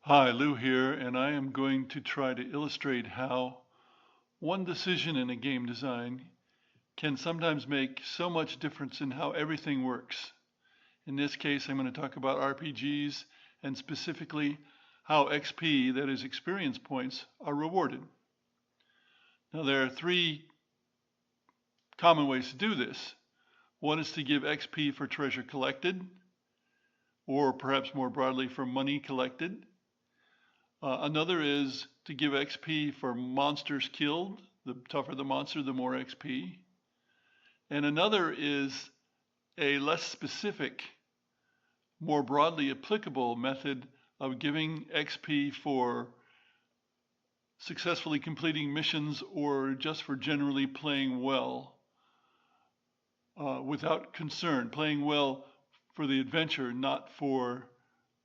Hi, Lou here, and I am going to try to illustrate how one decision in a game design can sometimes make so much difference in how everything works. In this case, I'm going to talk about RPGs and specifically how XP, that is experience points, are rewarded. Now, there are three common ways to do this. One is to give XP for treasure collected, or perhaps more broadly for money collected. Another is to give XP for monsters killed. The tougher the monster, the more XP. And another is a less specific, more broadly applicable method of giving XP for successfully completing missions or just for generally playing well without concern, playing well for the adventure, not for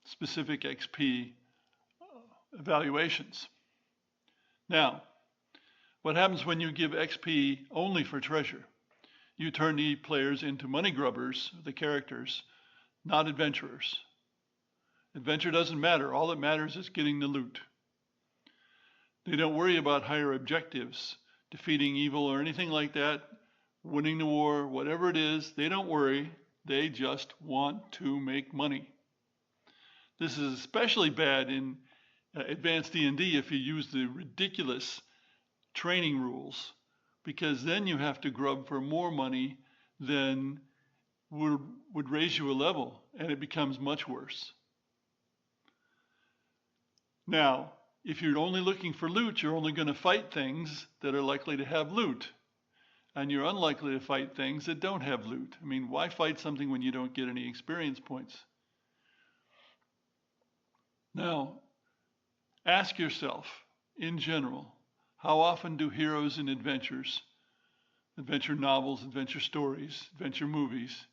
specific XP evaluations. Now, what happens when you give XP only for treasure? You turn the players into money grubbers, the characters, not adventurers. Adventure doesn't matter. All that matters is getting the loot. They don't worry about higher objectives, defeating evil or anything like that, winning the war, whatever it is. They don't worry. They just want to make money. This is especially bad in advanced D&D if you use the ridiculous training rules, because then you have to grub for more money than would raise you a level, and it becomes much worse. Now, if you're only looking for loot, you're only going to fight things that are likely to have loot, and you're unlikely to fight things that don't have loot. I mean, why fight something when you don't get any experience points? Now, ask yourself, in general, how often do heroes in adventures, adventure novels, adventure stories, adventure movies,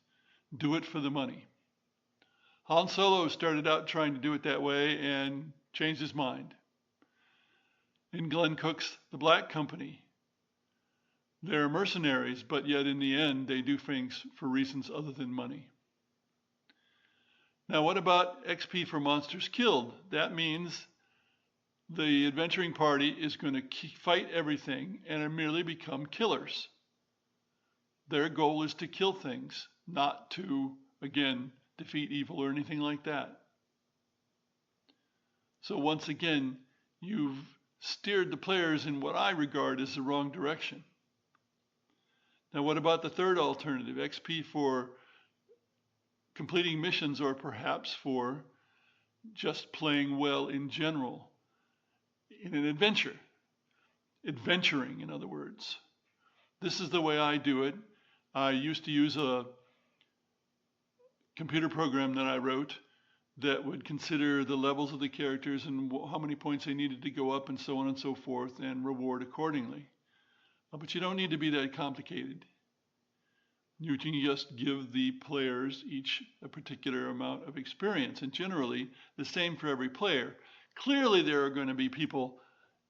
do it for the money? Han Solo started out trying to do it that way and changed his mind. In Glenn Cook's The Black Company, they're mercenaries, but yet in the end they do things for reasons other than money. Now, what about XP for monsters killed? That means the adventuring party is going to fight everything and merely become killers. Their goal is to kill things, not to, again, defeat evil or anything like that. So once again, you've steered the players in what I regard as the wrong direction. Now, what about the third alternative, XP for completing missions or perhaps for just playing well in general in an adventure? Adventuring, in other words. This is the way I do it. I used to use a computer program that I wrote that would consider the levels of the characters and how many points they needed to go up and so on and so forth and reward accordingly. But you don't need to be that complicated. You can just give the players each a particular amount of experience, and generally the same for every player. Clearly there are going to be people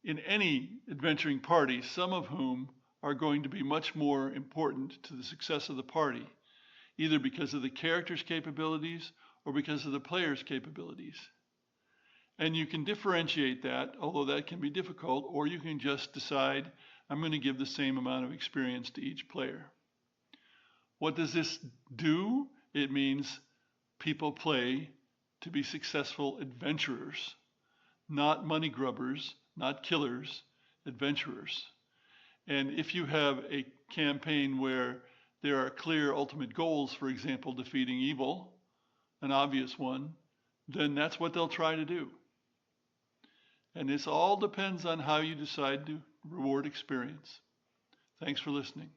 in any adventuring party, some of whom are going to be much more important to the success of the party, either because of the character's capabilities or because of the player's capabilities. And you can differentiate that, although that can be difficult, or you can just decide, I'm going to give the same amount of experience to each player. What does this do? It means people play to be successful adventurers, not money grubbers, not killers, adventurers. And if you have a campaign where there are clear ultimate goals, for example, defeating evil, an obvious one, then that's what they'll try to do. And this all depends on how you decide to reward experience. Thanks for listening.